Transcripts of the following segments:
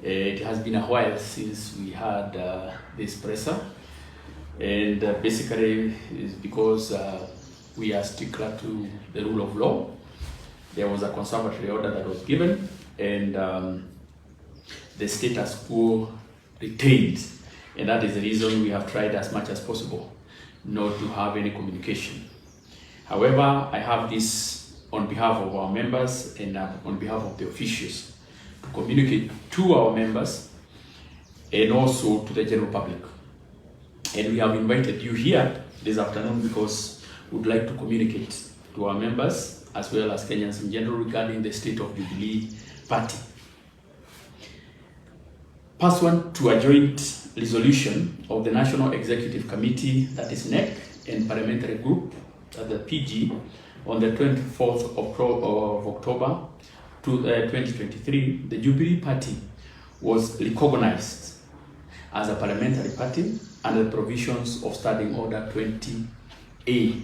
It has been a while since we had this presser, and basically it's because we are stickler to the rule of law. There was a conservatory order that was given, and the status quo retained, and that is the reason we have tried as much as possible not to have any communication. However, I have this on behalf of our members and on behalf of the officials to communicate to our members and also to the general public. And we have invited you here this afternoon because we would like to communicate to our members as well as Kenyans in general regarding the state of Jubilee Party. Pursuant to a joint resolution of the National Executive Committee, that is NEC, and Parliamentary Group, the PG, on the 24th of October 2023, the Jubilee Party was recognized as a parliamentary party under the provisions of Standing Order 20A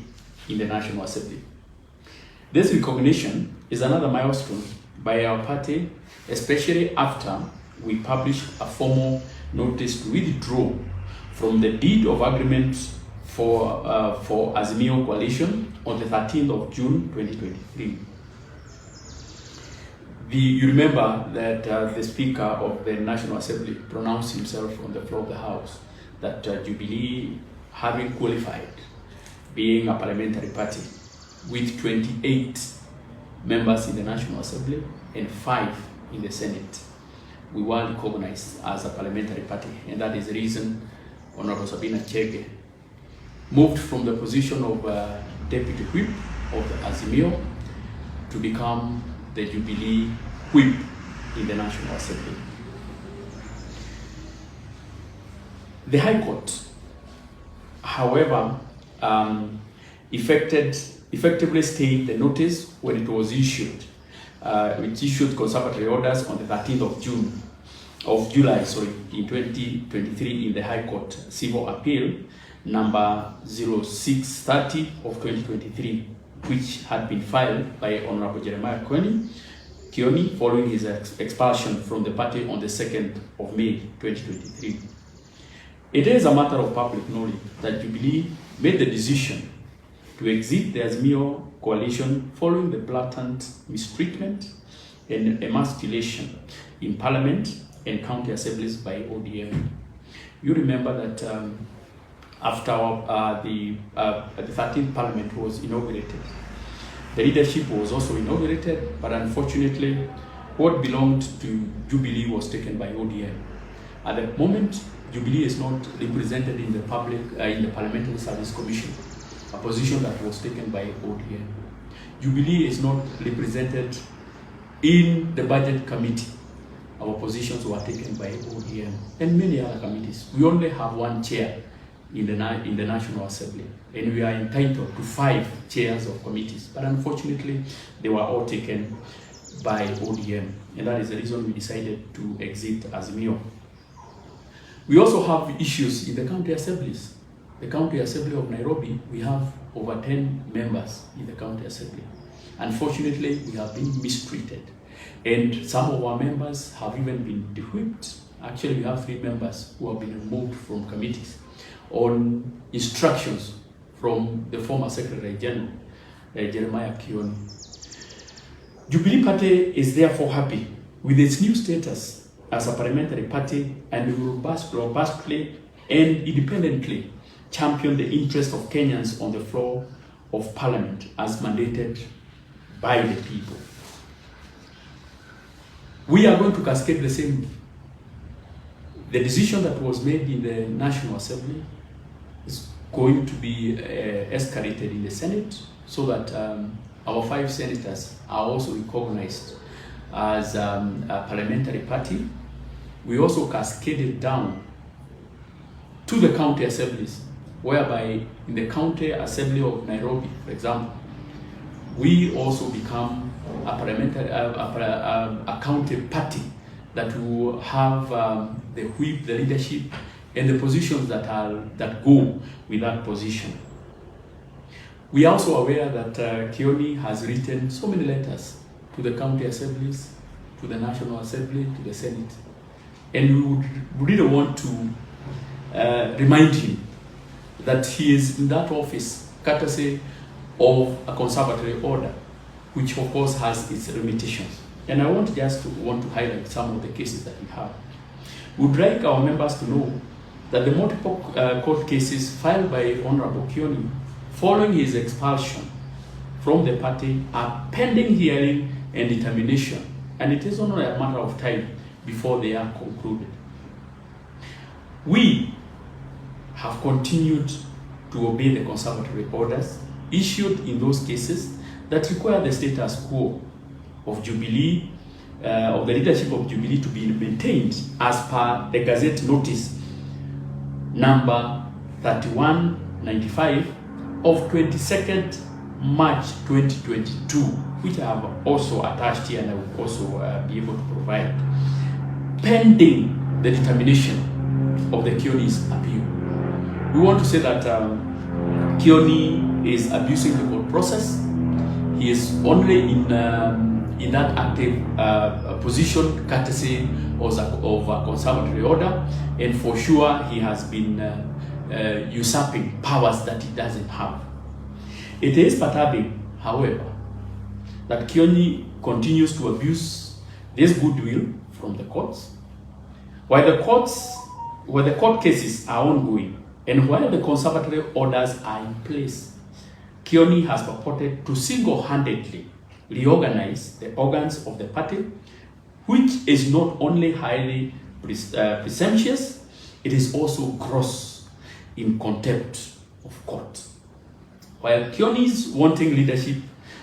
in the National Assembly. This recognition is another milestone by our party, especially after we published a formal notice to withdraw from the deed of agreement for Azimio coalition on the 13th of June 2023. You remember that the Speaker of the National Assembly pronounced himself on the floor of the House that Jubilee, having qualified, being a parliamentary party with 28 members in the National Assembly and 5 in the Senate, we were recognized as a parliamentary party, and that is the reason Honorable Sabina Kega moved from the position of Deputy Whip of the Azimio to become the Jubilee Whip in the National Assembly. The High Court, however, effectively stayed the notice when it was issued. Which issued conservatory orders on the 13th of July, in 2023 in the High Court Civil Appeal number 0630 of 2023, which had been filed by Honorable Jeremiah Kioni following his expulsion from the party on the 2nd of May 2023. It is a matter of public knowledge that Jubilee made the decision to exit the Azimio coalition following the blatant mistreatment and emasculation in Parliament and county assemblies by ODM. You remember that after the 13th Parliament was inaugurated, the leadership was also inaugurated, but unfortunately, what belonged to Jubilee was taken by ODM. At the moment, Jubilee is not represented in the Parliamentary Service Commission, a position that was taken by ODM. Jubilee is not represented in the Budget Committee. Our positions were taken by ODM and many other committees. We only have one chair in the National Assembly, and we are entitled to 5 chairs of committees. But unfortunately, they were all taken by ODM, and that is the reason we decided to exit Azimio. We also have issues in the county assemblies. The County Assembly of Nairobi, we have over 10 members in the County Assembly. Unfortunately, we have been mistreated, and some of our members have even been de-whipped. Actually, we have 3 members who have been removed from committees on instructions from the former Secretary General, Jeremiah Kioni. Jubilee Party is therefore happy with its new status as a parliamentary party, and we will robustly and independently champion the interests of Kenyans on the floor of Parliament as mandated by the people. We are going to cascade the same. The decision that was made in the National Assembly is going to be escalated in the Senate so that our 5 senators are also recognized as a parliamentary party. We also cascaded down to the county assemblies, whereby in the County Assembly of Nairobi, for example, we also become a parliamentary, a county party that will have the whip, the leadership, and the positions that go with that position. We are also aware that Kioni has written so many letters to the county assemblies, to the National Assembly, to the Senate, And we would really want to remind him that he is in that office courtesy of a conservatory order, which of course has its limitations. And I want to highlight some of the cases that we have. We would like our members to know that the multiple court cases filed by Honorable Kioni following his expulsion from the party are pending hearing and determination, and it is only a matter of time before they are concluded. We have continued to obey the conservatory orders issued in those cases that require the status quo of Jubilee, of the leadership of Jubilee to be maintained as per the Gazette Notice number 3195 of 22nd March 2022, which I have also attached here and I will also be able to provide, pending the determination of the Kioni's appeal. We want to say that Kioni is abusing the court process. He is only in that active position courtesy of a conservatory order, and for sure he has been usurping powers that he doesn't have. It is perturbing, however, that Kioni continues to abuse this goodwill from the courts, while the court cases are ongoing and while the conservatory orders are in place. Kioni has purported to single-handedly reorganize the organs of the party, which is not only highly presumptuous, it is also gross in contempt of court. While Kioni's wanting leadership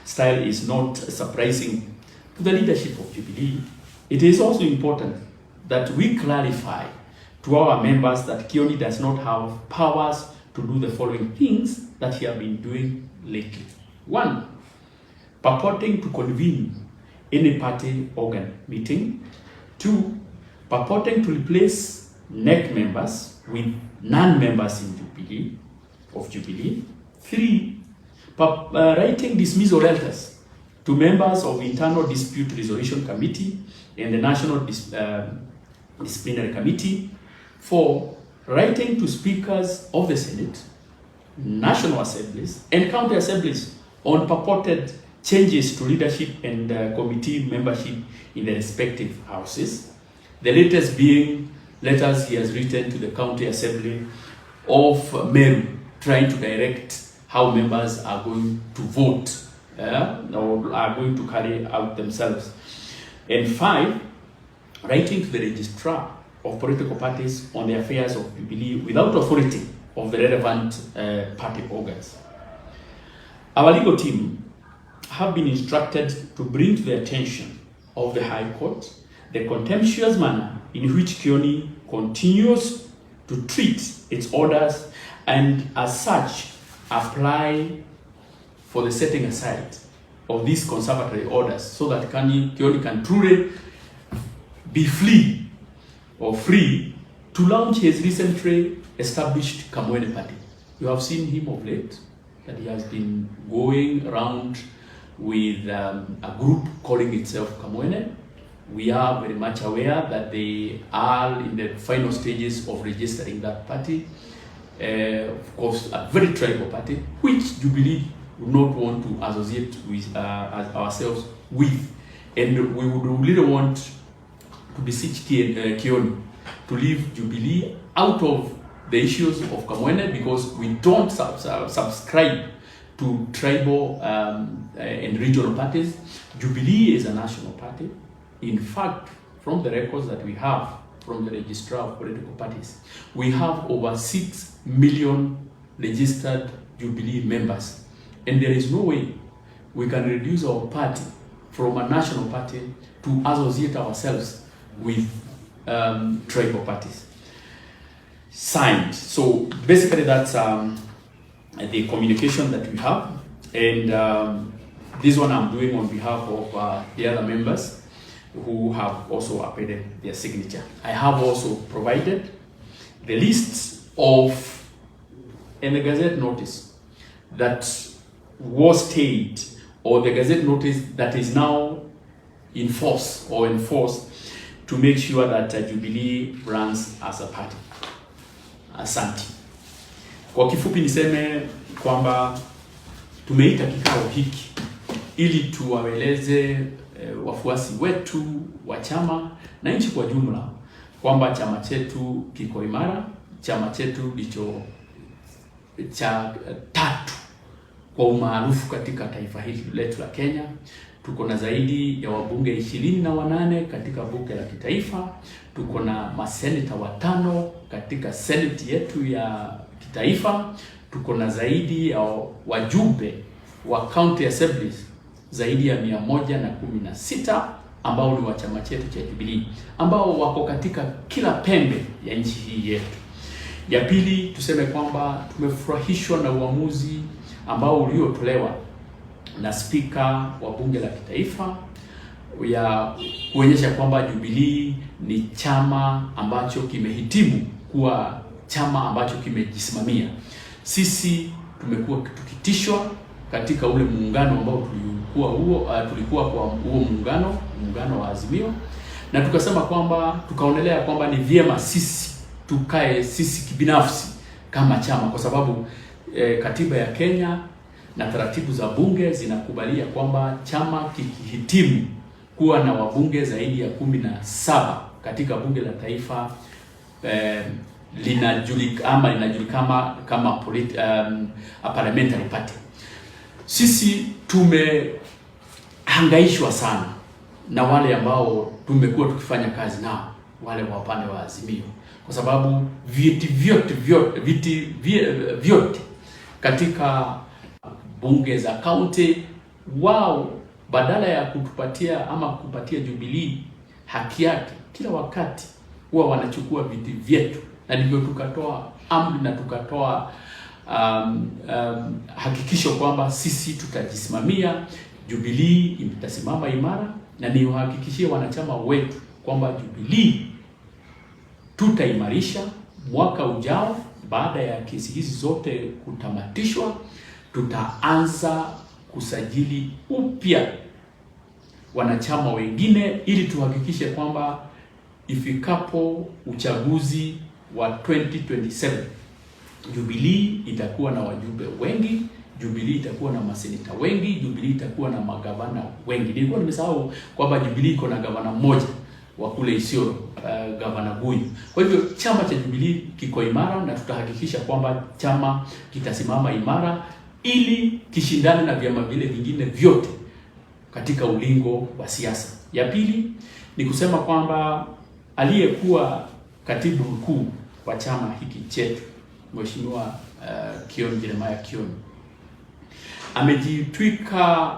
style is not surprising to the leadership of Jubilee, it is also important that we clarify to our members that Kioni does not have powers to do the following things that he has been doing lately. 1, purporting to convene any party organ meeting. 2, purporting to replace NEC members with non-members in Jubilee. 3, writing dismissal letters to members of Internal Dispute Resolution Committee and the National Disciplinary Committee. 4, writing to speakers of the Senate, National Assemblies, and County Assemblies on purported changes to leadership and committee membership in the respective houses. The latest being letters he has written to the County Assembly of Meru, trying to direct how members are going to vote or are going to carry out themselves. And 5, writing to the registrar of political parties on the affairs of Jubilee without authority of the relevant party organs. Our legal team have been instructed to bring to the attention of the High Court the contemptuous manner in which Kioni continues to treat its orders and as such apply for the setting aside of these conservatory orders so that Kioni can truly be free to launch his recently established Kamwene party. You have seen him of late, that he has been going around with a group calling itself Kamwene. We are very much aware that they are in the final stages of registering that party. Of course, a very tribal party, which Jubilee would not want to associate with ourselves with. And we would really want to beseech Kioni to leave Jubilee out of the issues of Kamwene, because we don't subscribe to tribal and regional parties. Jubilee is a national party. In fact, from the records that we have from the registrar of political parties, we have over 6 million registered Jubilee members. And there is no way we can reduce our party from a national party to associate ourselves with tribal parties. Signed. So basically that's the communication that we have, and this one I'm doing on behalf of the other members who have also appended their signature. I have also provided the list of and the Gazette notice that was stayed, or the Gazette notice that is now in force or enforced to make sure that Jubilee runs as a party. Asante. Kwa kifupi niseme kwamba tumeita kikao hiki ili tuwaeleze wafuasi wetu wa chama na nchi kwa jumla kwamba chama chetu kiko imara. Chama chetu ndicho cha tatu kwa umaarufu katika taifa hili letu la Kenya. Tuko na zaidi ya wabunge 28 katika bunge la kitaifa. Tuko na maseneta 5 katika seneti yetu ya kitaifa. Tuko na zaidi ya wajumbe wa county assemblies zaidi ya 116 ambao ni wa chama chetu cha Jubilee, ambao wako katika kila pembe ya nchi hii yetu. Ya pili, tuseme kwamba tumefurahishwa na uamuzi ambao uliotolewa na spika wa bunge la kitaifa ya kuonyesha kwamba Jubilee ni chama ambacho kimehitimu kuwa chama ambacho kimejisimamia. Sisi tumekuwa tukitishwa katika ule muungano ambao tulikuwa kwa huo muungano wa Azimio, na tukasema kwamba tukaonelea kwamba ni vyema sisi tukae sisi kibinafsi kama chama, kwa sababu katiba ya Kenya na taratibu za bunge zinakubalia kwamba chama kikihitimu kuwa na wabunge zaidi ya 17 katika bunge la taifa linajulikana kama a parliamentary party. Sisi tumehangaishwa sana na wale ambao tumekuwa tukifanya kazi nao, wale wa upande wa Azimio, kwa sababu viti vyote katika bunge za county, wao badala ya kutupatia ama kupatia Jubilee haki yake, kila wakati huwa wanachukua viti vyetu, na ndivyo tukatoa amri na tukatoa hakikisho kwamba sisi tutajisimamia, Jubilee itasimama imara, na ni uhakikishie wanachama wetu kwamba Jubilee tutaimarisha mwaka ujao. Baada ya kesi hizi zote kutamatishwa, tutaanza kusajili upya wanachama wengine ili tuhakikishe kwamba ifikapo uchaguzi wa 2027 Jubilee itakuwa na wajumbe wengi, Jubilee itakuwa na maseneta wengi, Jubilee itakuwa na magavana wengi. Nilikuwa nimesahau kwamba Jubilee iko na gavana mmoja wa kule Isiolo, gavana Guyu. Kwa hivyo chama cha Jubilee kiko imara, na tutahakikisha kwamba chama kitasimama imara ili kishindane na vyama vile vingine vyote katika ulingo wa siasa. Ya pili ni kusema kwamba aliyekuwa katibu mkuu wa chama hiki chetu, Mheshimiwa Kioni amejitwika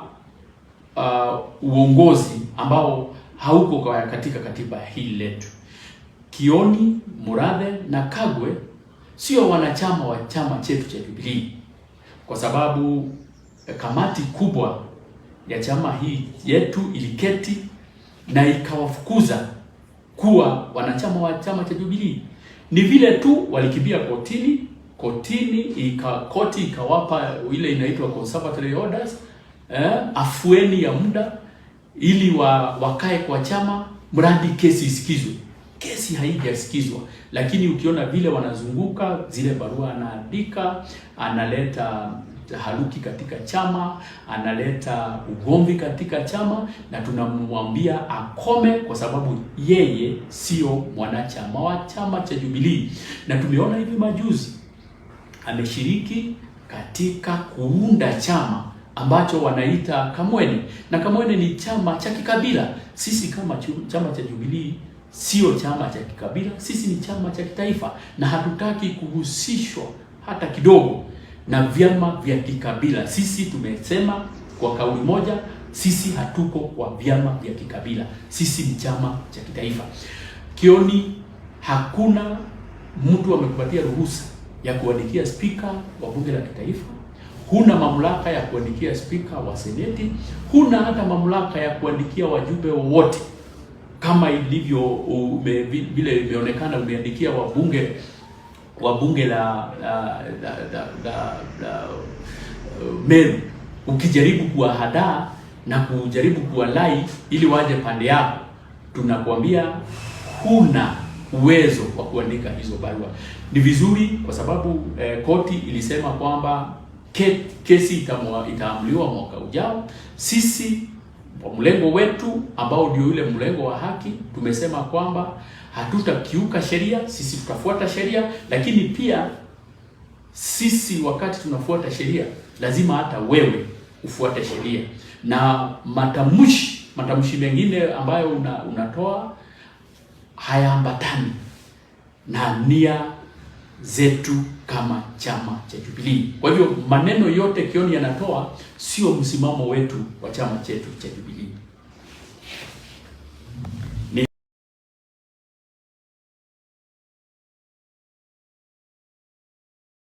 uongozi ambao hauko katika katiba hii letu. Kioni, Murathe na Kagwe sio wanachama wa chama chetu cha Jubilee, kwa sababu kamati kubwa ya chama hii yetu iliketi na ikawafukuza kuwa wanachama wa chama cha Jubilee. Ni vile tu walikimbia koti ikawapa ile inaitwa conservatory orders, afueni ya muda ili wakae kwa chama mradi kesi isikizwe. Kesi haijasikizwa, lakini ukiona vile wanazunguka zile barua anaandika, analeta haruki katika chama, analeta ugomvi katika chama, na tunamwambia akome, kwa sababu yeye sio mwanachama wa chama cha Jubilee. Na tumeona hivi majuzi ameshiriki katika kuunda chama ambacho wanaita Kamwene, na Kamwene ni chama cha kikabila. Sisi kama chama cha Jubilee sio chama cha kikabila, sisi ni chama cha kitaifa, na hatutaki kuhusishwa hata kidogo na vyama vya kikabila. Sisi tumesema kwa kauli moja, sisi hatuko kwa vyama vya kikabila, sisi ni chama cha kitaifa. Kioni, hakuna mtu amekupatia ruhusa ya kuandikia spika wa bunge la kitaifa, huna mamlaka ya kuandikia spika wa seneti, huna hata mamlaka ya kuandikia wajumbe wowote kama ilivyo vile imeonekana umeandikia wabunge la Meru, ukijaribu kuwahadaa na kujaribu kuwalai ili waje pande yako. tunakuambia huna uwezo wa kuandika hizo barua. Ni vizuri kwa sababu koti ilisema kwamba kesi itaamuliwa mwaka ujao. Sisi kwa mlengo wetu ambao ndio yule mlengo wa haki tumesema kwamba hatutakiuka sheria, sisi tutafuata sheria, lakini pia sisi wakati tunafuata sheria lazima hata wewe ufuate sheria. Na matamshi mengine ambayo unatoa hayaambatani na nia zetu kama chama cha Jubilee. Kwa hivyo maneno yote Kioni yanatoa sio msimamo wetu wa chama chetu cha Jubilee.